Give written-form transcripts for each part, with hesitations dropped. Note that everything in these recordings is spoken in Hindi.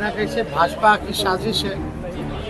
ना कैसे भाजपा की साजिश है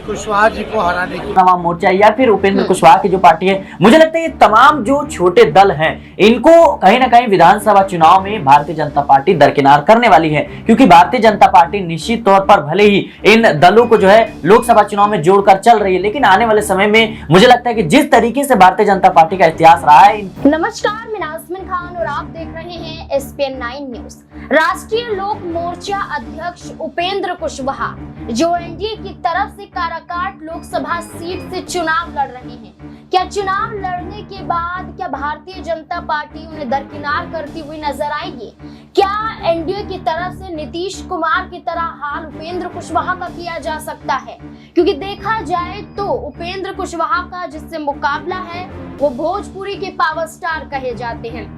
कुशवाहा जी को हराने की। नवा मोर्चा या फिर उपेंद्र कुशवाहा की जो पार्टी है, मुझे लगता है ये तमाम जो छोटे दल हैं इनको कहीं ना कहीं विधानसभा चुनाव में भारतीय जनता पार्टी दरकिनार करने वाली है, क्योंकि भारतीय जनता पार्टी निश्चित तौर पर भले ही इन दलों को जो है लोकसभा चुनाव में जोड़कर चल रही है, लेकिन आने वाले समय में मुझे लगता है कि जिस तरीके से भारतीय जनता पार्टी का इतिहास रहा है। नमस्कार, मैं नाज़मीन खान और आप देख रहे हैं SPN 9 न्यूज। राष्ट्रीय लोक मोर्चा अध्यक्ष उपेंद्र कुशवाहा जो एनडीए की तरफ से काराकाट लोकसभा सीट से चुनाव लड़ रहे हैं, क्या चुनाव लड़ने के बाद क्या भारतीय जनता पार्टी उन्हें दरकिनार करती हुई नजर आएगी? क्या एनडीए की तरफ से नीतीश कुमार की तरह हाल उपेंद्र कुशवाहा का किया जा सकता है? क्योंकि देखा जाए तो उपेंद्र कुशवाहा का जिससे मुकाबला है वो भोजपुरी के पावर स्टार कहे जाते हैं।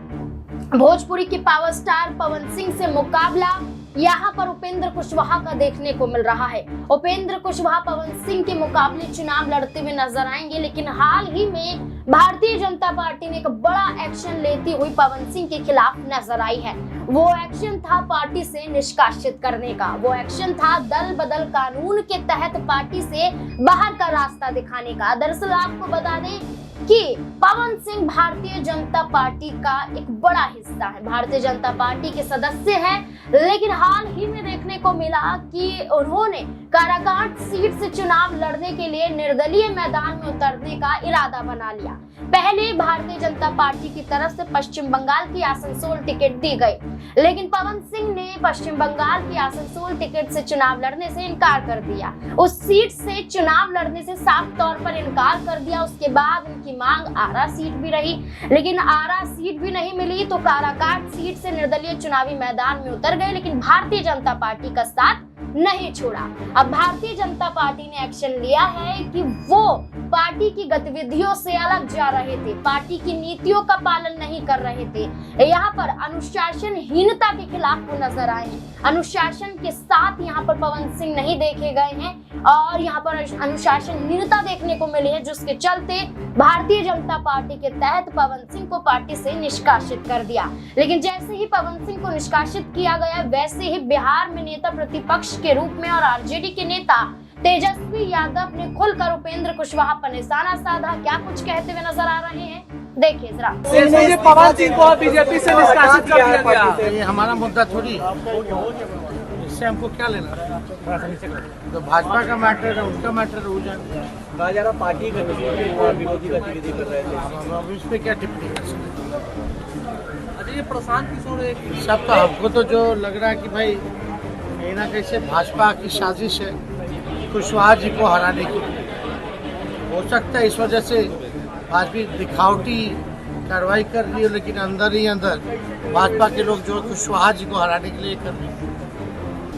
भोजपुरी के पावर स्टार पवन सिंह से मुकाबला यहाँ पर उपेंद्र कुशवाहा का देखने को मिल रहा है। उपेंद्र कुशवाहा पवन सिंह के मुकाबले चुनाव लड़ते हुए नजर आएंगे, लेकिन हाल ही में भारतीय जनता पार्टी ने एक बड़ा एक्शन लेती हुई पवन सिंह के खिलाफ नजर आई है। वो एक्शन था पार्टी से निष्कासित करने का, वो एक्शन था दल बदल कानून के तहत पार्टी से बाहर का रास्ता दिखाने का। दरअसल आपको बता दें कि पवन सिंह भारतीय जनता पार्टी का एक बड़ा हिस्सा है, भारतीय जनता पार्टी के सदस्य हैं, लेकिन हाल ही में देखने को मिला कि उन्होंने काराकाट सीट से चुनाव लड़ने के लिए निर्दलीय मैदान में उतरने का इरादा बना लिया। पहले भारतीय जनता पार्टी की तरफ से पश्चिम बंगाल की आसनसोल टिकट दी गई, लेकिन पवन सिंह ने पश्चिम बंगाल की आसनसोल टिकट से चुनाव लड़ने से इनकार कर दिया। उस सीट से चुनाव लड़ने से साफ तौर पर इनकार कर दिया। उसके बाद उनकी मांग आरा सीट भी रही, लेकिन आरा सीट भी नहीं मिली तो काराकाट सीट से निर्दलीय चुनावी मैदान में उतर गए, लेकिन भारतीय जनता पार्टी का साथ नहीं छोड़ा। अब भारतीय जनता पार्टी ने एक्शन लिया है कि वो पार्टी की गतिविधियों से अलग जा रहे थे, पार्टी की नीतियों का पालन नहीं कर रहे थे। यहाँ पर अनुशासनहीनता के खिलाफ वो नजर आए हैं। अनुशासन के साथ यहाँ पर पवन सिंह नहीं देखे गए हैं और यहाँ पर अनुशासनहीनता देखने को मिली है, जिसके चलते भारतीय जनता पार्टी के तहत पवन सिंह को पार्टी से निष्कासित कर दिया। लेकिन जैसे ही पवन सिंह को निष्कासित किया गया, वैसे ही बिहार में नेता प्रतिपक्ष के रूप में और आरजेडी के नेता तेजस्वी यादव ने खुलकर उपेंद्र कुशवाहा पर निशाना साधा। क्या कुछ कहते हुए नजर आ रहे हैं, देखिए जरा। पवन सिंह को बीजेपी से निष्कासित कर दिया गया। ये हमारा मुद्दा थोड़ी, इससे हमको क्या लेना? तो भाजपा का मैटर है, उनका मैटर हो जाए। कहा जा रहा पार्टी विरोधी गतिविधि कर रहे थे, अब इस पे क्या टिप्पणी कर सकते? अच्छा ये प्रशांत किशोर सब तो हमको तो जो लग रहा है कि भाई कहीं ना कैसे भाजपा की साजिश है कुशवाहा जी को हराने की। हो सकता है इस वजह से भाजपा दिखावटी कार्रवाई कर रही है, लेकिन अंदर ही अंदर भाजपा के लोग जो कुशवाहा जी को हराने के लिए कर रहे हैं।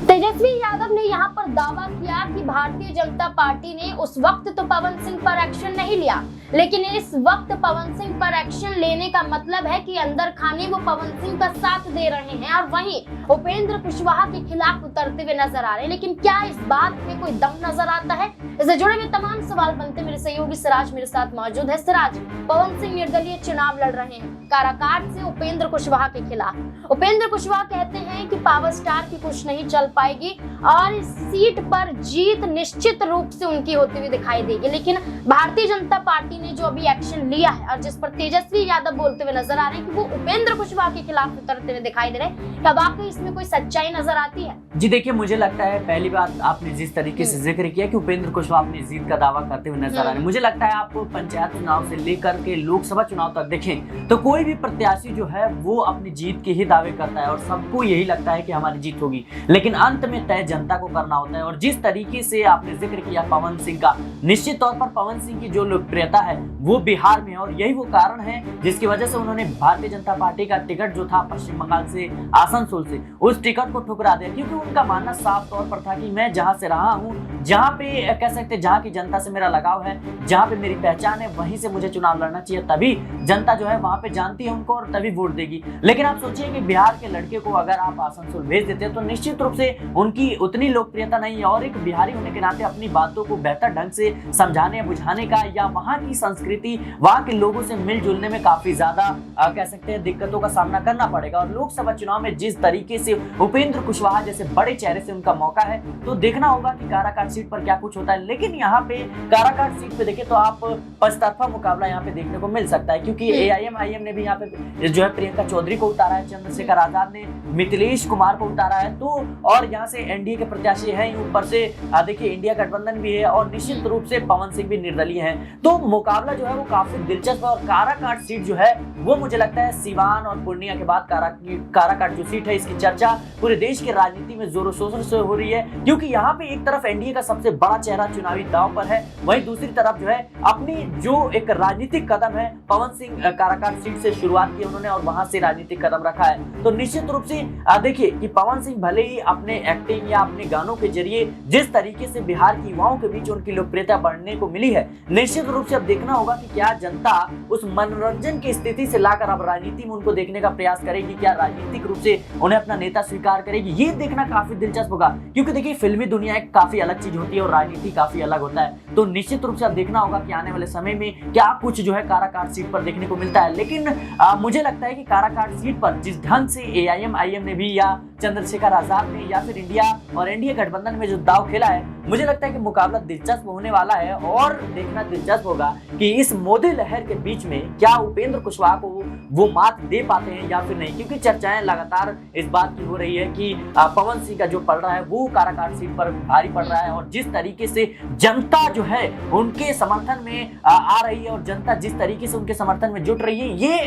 तेजस्वी यादव ने यहाँ पर दावा किया कि भारतीय जनता पार्टी ने उस वक्त तो पवन सिंह पर एक्शन नहीं लिया, लेकिन इस वक्त पवन सिंह पर एक्शन लेने का मतलब है कि अंदर खाने वो पवन सिंह का साथ दे रहे हैं और वहीं उपेंद्र कुशवाहा के खिलाफ उतरते हुए नजर आ रहे हैं। लेकिन क्या इस बात में कोई दम नजर आता है? इससे जुड़े हुए तमाम सवाल बनते। मेरे सहयोगी सिराज मेरे साथ मौजूद है। सिराज, पवन सिंह निर्दलीय चुनाव लड़ रहे हैं काराकाट से उपेंद्र कुशवाहा के खिलाफ। उपेंद्र कुशवाहा कहते हैं कि पावर स्टार की कुछ नहीं चल पाएगी और इस सीट पर जीत निश्चित रूप से उनकी होती हुई दिखाई देगी। लेकिन भारतीय जनता पार्टी ने जो अभी एक्शन लिया है और जिस पर तेजस्वी यादव बोलते हुए नजर आ रहे हैं कि वो उपेंद्र कुशवाहा के खिलाफ उतरते हुए दिखाई दे रहे हैं, क्या वाकई इसमें कोई सच्चाई नजर आती है? जी देखिए, मुझे लगता है पहली बात आपने जिस तरीके से जिक्र किया कि उपेंद्र कुशवाहा अपनी जीत का दावा करते हुए नजर आ रहे हैं, मुझे लगता है आप पंचायत चुनाव से लेकर के लोकसभा चुनाव तक देखें तो कोई भी प्रत्याशी जो है वो अपनी जीत के ही दावे करता है और सबको यही लगता है कि हमारी जीत होगी, लेकिन अंत में तय जनता को करना होता है। और जिस तरीके से आपने जिक्र किया पवन सिंह का, निश्चित तौर पर पवन सिंह की जो लोकप्रियता है वो बिहार में है और यही वो कारण है जिसकी वजह से उन्होंने भारतीय जनता पार्टी का टिकट जो था पश्चिम बंगाल से आसनसोल से, उस टिकट को ठुकरा दिया, क्योंकि उनका मानना साफ तौर पर था कि मैं जहां से रहा हूं, जहां पे कह सकते जहां की जनता से मेरा लगाव है, जहां पे मेरी पहचान है, वहीं से मुझे चुनाव लड़ना चाहिए, तभी जनता जो है वहां पे जानती है उनको और तभी वोट देगी। लेकिन आप सोचिए कि बिहार के लड़के को अगर आप आसनसोल भेज देते हैं तो निश्चित रूप से उनकी उतनी लोकप्रियता नहीं है और एक बिहारी होने के नाते अपनी बातों को बेहतर ढंग से समझाने या बुझाने का या वहां की संस्कृति, वहां के लोगों से मिलजुलने में काफी ज्यादा कह सकते हैं दिक्कतों का सामना करना पड़ेगा। और लोकसभा चुनाव में जिस तरीके से उपेंद्र कुशवाहा जैसे बड़े चेहरे से उनका मौका है, तो देखना होगा कि काराकाट सीट पर क्या कुछ होता है। लेकिन यहाँ पे काराकाट सीट पे देखें तो आप पचतरफा मुकाबला यहाँ पे देखने को मिल सकता है, क्योंकि AIM ने भी यहाँ पे जो है प्रियंका चौधरी को उतारा है, चंद्रशेखर आजाद ने मिथिलेश कुमार को उतारा है, तो और यहाँ से एनडीए के प्रत्याशी हैं, ऊपर से देखिए इंडिया गठबंधन भी है और निश्चित रूप से पवन सिंह भी निर्दलीय हैं। तो मुकाबला जो है वो काफी दिलचस्प है और काराकाट सीट जो है वो मुझे लगता है सिवान और पूर्णिया के बाद काराकाट जो सीट है इसकी चर्चा पूरे देश की राजनीति में जोरों शोरों से हो रही है, क्योंकि यहाँ पे एक तरफ एनडीए का सबसे बड़ा चेहरा चुनावी दांव पर है, वहीं दूसरी तरफ जो है अपनी जो एक राजनीतिक कदम है, पवन सिंह काराकाट सीट से शुरुआत की उन्होंने और वहां से राजनीतिक कदम रखा है। तो निश्चित रूप से देखिए कि पवन सिंह भले ही अपने एक्टिंग या अपने गानों के जरिए जिस तरीके से बिहार की युवाओं के बीच उनकी लोकप्रियता बढ़ने को मिली है, निश्चित रूप से अब देखना होगा कि क्या जनता उस मनोरंजन की स्थिति से लाकर अब राजनीति में उनको देखने का प्रयास करेगी, क्या राजनीतिक रूप से उन्हें अपना नेता स्वीकार करेगी, ये देखना काफी दिलचस्प होगा। क्योंकि देखिए फिल्मी दुनिया एक काफी अलग चीज होती है और राजनीति काफी अलग होता है, तो निश्चित रूप से अब देखना होगा कि आने वाले समय में क्या कुछ जो है काराकाट सीट पर देखने को मिलता है। लेकिन मुझे लगता है कि काराकाट सीट पर जिस ढंग से AIM ने भी या चंद्रशेखर आजाद ने या फिर इंडिया और एनडीए गठबंधन में जो दाव खेला है, मुझे लगता है कि मुकाबला दिलचस्प होने वाला है और देखना दिलचस्प होगा कि इस मोदी लहर के बीच में क्या उपेंद्र कुशवाहा को वो मात दे पाते हैं या फिर नहीं, क्योंकि चर्चाएं लगातार इस बात की हो रही है कि पवन सिंह का जो पड़ रहा है वो काराकाट सीट पर भारी पड़ रहा है और जिस तरीके से जनता जो है उनके समर्थन में आ रही है और जनता जिस तरीके से उनके समर्थन में जुट रही है, ये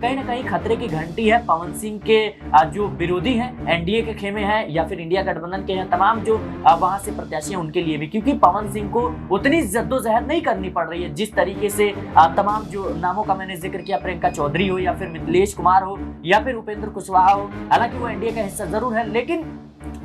कहीं ना कहीं खतरे की घंटी है पवन सिंह के जो विरोधी हैं, एनडीए के खेमे हैं या फिर इंडिया गठबंधन के हैं, तमाम जो वहां से प्रत्याशी हैं उनके लिए भी, क्योंकि पवन सिंह को उतनी जद्दोजहद नहीं करनी पड़ रही है जिस तरीके से तमाम जो नामों का मैंने जिक्र किया, प्रियंका चौधरी हो या फिर मिथिलेश कुमार हो या फिर उपेंद्र कुशवाहा हो, हालांकि वो एनडीए का हिस्सा जरूर है, लेकिन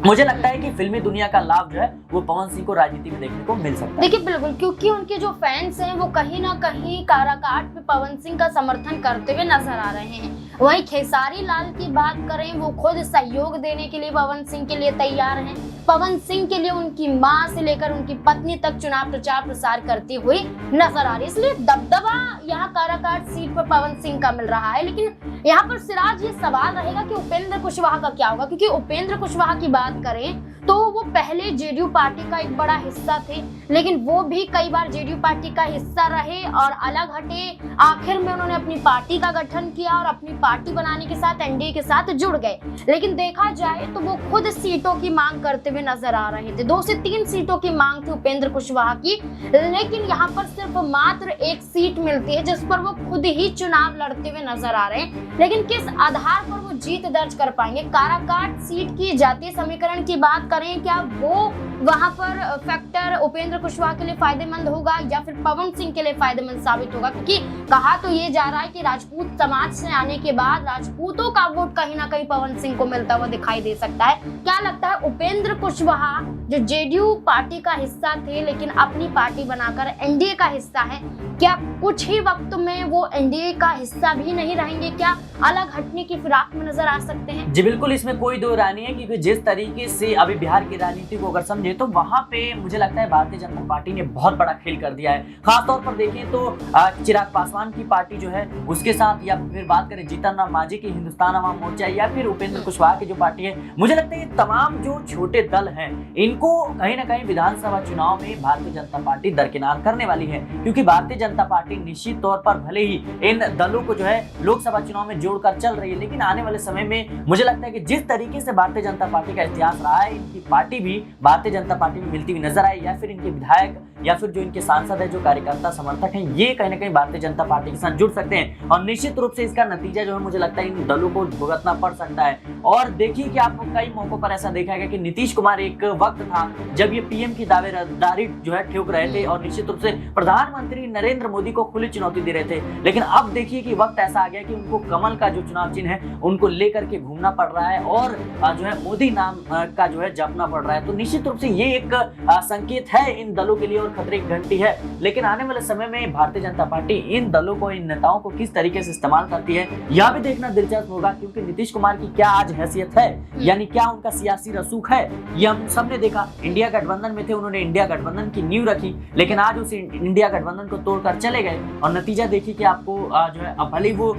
मुझे लगता है कि फिल्मी दुनिया का लाभ जो है वो पवन सिंह को राजनीति में देखने को मिल सकता है। देखिए बिल्कुल, क्योंकि उनके जो फैंस हैं वो कहीं ना कहीं काराकाट पे पवन सिंह का समर्थन करते हुए नजर आ रहे हैं। वहीं खेसारी लाल की बात करें, वो खुद सहयोग देने के लिए पवन सिंह के लिए तैयार हैं। पवन सिंह के लिए उनकी मां से लेकर उनकी पत्नी तक चुनाव प्रचार प्रसार करती हुई नजर आ रही है, इसलिए दबदबा यहाँ काराकाट सीट पर पवन सिंह का मिल रहा है। लेकिन यहाँ पर सिराज ये सवाल रहेगा कि उपेंद्र कुशवाहा का क्या होगा, क्योंकि उपेंद्र कुशवाहा की बात करें तो वो पहले जेडीयू पार्टी का एक बड़ा हिस्सा थे, लेकिन वो भी कई बार जेडीयू पार्टी का हिस्सा रहे और अलग हटे। आखिर में उन्होंने अपनी पार्टी का गठन किया और अपनी पार्टी बनाने के साथ एनडीए के साथ जुड़ गए। लेकिन देखा जाए तो वो खुद सीटों की मांग करते हुए नजर आ रहे थे, 2 से 3 सीटों की मांग थी उपेंद्र कुशवाहा की, लेकिन यहाँ पर सिर्फ मात्र 1 सीट मिलती है जिस पर वो खुद ही चुनाव लड़ते हुए नजर आ रहे हैं। लेकिन किस आधार पर वो जीत दर्ज कर पाएंगे? काराकाट सीट की जातीय समीकरण की बात करें, क्या वो वहां पर फैक्टर उपेंद्र कुशवाहा के लिए फायदेमंद होगा या फिर पवन सिंह के लिए फायदेमंद साबित होगा? क्योंकि कहा तो ये जा रहा है कि राजपूत समाज से आने के बाद राजपूतों का वोट कहीं ना कहीं पवन सिंह को मिलता हुआ दिखाई दे सकता है। क्या लगता है उपेंद्र कुशवाहा जो जेडीयू पार्टी का हिस्सा थे लेकिन अपनी पार्टी बनाकर एनडीए का हिस्सा है, क्या कुछ ही वक्त में वो एनडीए का हिस्सा भी नहीं रहेंगे? क्या अलग हटने की फिराक में नजर आ सकते हैं? जी बिल्कुल, इसमें कोई दो राय नहीं है, क्योंकि जिस तरीके से अभी बिहार की राजनीति को अगर समझे तो वहां पे मुझे लगता है भारतीय जनता पार्टी ने बहुत बड़ा खेल कर दिया है। खासतौर पर देखें तो चिराग पासवान की पार्टी जो है उसके साथ, या फिर बात करें जीतन राम मांझी की हिंदुस्तान अवाम मोर्चा या फिर उपेंद्र कुशवाहा की जो पार्टी है, मुझे लगता है ये तमाम जो छोटे दल हैं इनको कहीं ना कहीं विधानसभा चुनाव में भारतीय जनता पार्टी दरकिनार करने वाली है। क्योंकि भारतीय जनता पार्टी निश्चित तौर पर भले ही इन दलों को जो है लोकसभा चुनाव में जोड़कर चल रही है, लेकिन आने वाले समय में मुझे लगता है कि जिस तरीके से भारतीय जनता पार्टी का इतिहास रहा है, इनकी पार्टी भी भारतीय जनता पार्टी में मिलती हुई नजर आई, या फिर इनके विधायक या फिर जो इनके सांसद है, जो कार्यकर्ता समर्थक हैं, ये कहीं ना कहीं भारतीय जनता पार्टी के साथ जुड़ सकते हैं और निश्चित रूप से इसका नतीजा जो है मुझे लगता है इन दलों को भुगतना पड़ सकता है। और देखिए कि आपको कई मौकों पर ऐसा देखा गया कि नीतीश कुमार एक वक्त था जब ये पीएम की दावेदारी जो है ठोक रहे थे और निश्चित रूप से प्रधानमंत्री नरेंद्र नरेंद्र मोदी को खुली चुनौती दे रहे थे। लेकिन अब देखिए कि वक्त ऐसा आ गया कि उनको कमल का जो चुनाव चिन्ह है उनको लेकर के घूमना पड़ रहा है और जो है मोदी नाम का जो है जपना पड़ रहा है। तो निश्चित रूप से ये एक संकेत है इन दलों के लिए और खतरे की घंटी है। लेकिन आने वाले समय में भारतीय जनता पार्टी इन दलों को, इन नेताओं को किस तरीके से इस्तेमाल करती है यह भी देखना दिलचस्प होगा, क्योंकि नीतीश कुमार की क्या आज हैसियत है, यानी क्या उनका सियासी रसूख है, ये हम सबने देखा। इंडिया गठबंधन में थे, उन्होंने इंडिया गठबंधन की नींव रखी, लेकिन आज उस इंडिया गठबंधन को तोड़कर चले गए और नतीजा देखिए कि आपको जो है अब भले वो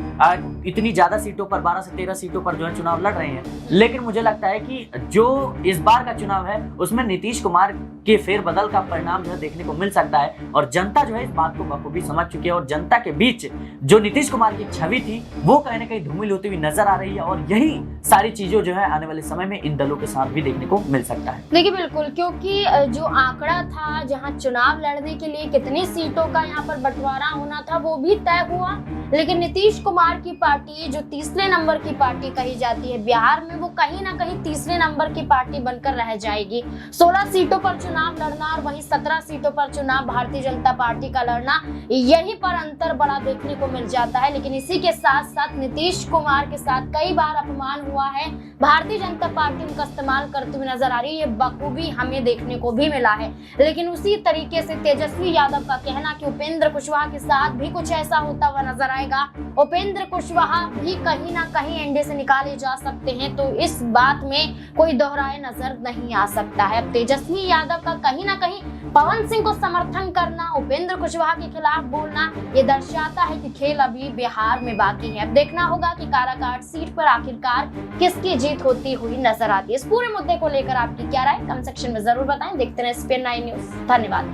इतनी ज्यादा सीटों पर 12 से 13 सीटों पर जो है चुनाव लड़ रहे हैं, लेकिन मुझे लगता है कि जो इस बार का चुनाव है उसमें नीतीश कुमार के फेरबदल का परिणाम जो है देखने को मिल सकता है और जनता जो है इस बात को बखूबी समझ चुकी है और जनता के बीच जो नीतीश कुमार की छवि थी वो कहीं ना कहीं धूमिल होती हुई नजर आ रही है और यही सारी चीजों जो है आने वाले समय में इन दलों के साथ भी देखने को मिल सकता है। देखिए बिल्कुल, क्योंकि जो आंकड़ा था जहां चुनाव लड़ने के लिए कितनी सीटों का यहां पर बंटवारा होना था वो भी तय हुआ, लेकिन नीतीश कुमार की पार्टी जो तीसरे नंबर की पार्टी कही जाती है बिहार में, वो कहीं ना कहीं तीसरे नंबर की पार्टी बनकर रह जाएगी। 16 सीटों पर चुनाव लड़ना और वहीं 17 सीटों पर चुनाव भारतीय जनता पार्टी का लड़ना, यही पर अंतर बड़ा देखने को मिल जाता है। लेकिन इसी के साथ साथ नीतीश कुमार के साथ कई बार अपमान हुआ है, भारतीय जनता पार्टी उनका इस्तेमाल करते हुए नजर आ रही है, ये बखूबी हमें देखने को भी मिला है। लेकिन उसी तरीके से तेजस्वी यादव का कहना कि उपेंद्र कुशवाहा के साथ भी कुछ ऐसा होता हुआ नजर आएगा, उपेंद्र कुशवाहा भी कहीं ना कहीं एनडीए से निकाले जा सकते हैं, तो इस बात में कोई दोहराए नजर नहीं आ सकता है। अब तेजस्वी यादव का कहीं ना कहीं पवन सिंह को समर्थन करना, उपेंद्र कुशवाहा के खिलाफ बोलना, ये दर्शाता है कि खेल अभी बिहार में बाकी है। अब देखना होगा कि काराकाट सीट पर आखिरकार किसकी जीत होती हुई नजर आती है। इस पूरे मुद्दे को लेकर आपकी क्या राय, कमेंट सेक्शन में जरूर बताएं। देखते रहे SPN9 न्यूज। धन्यवाद।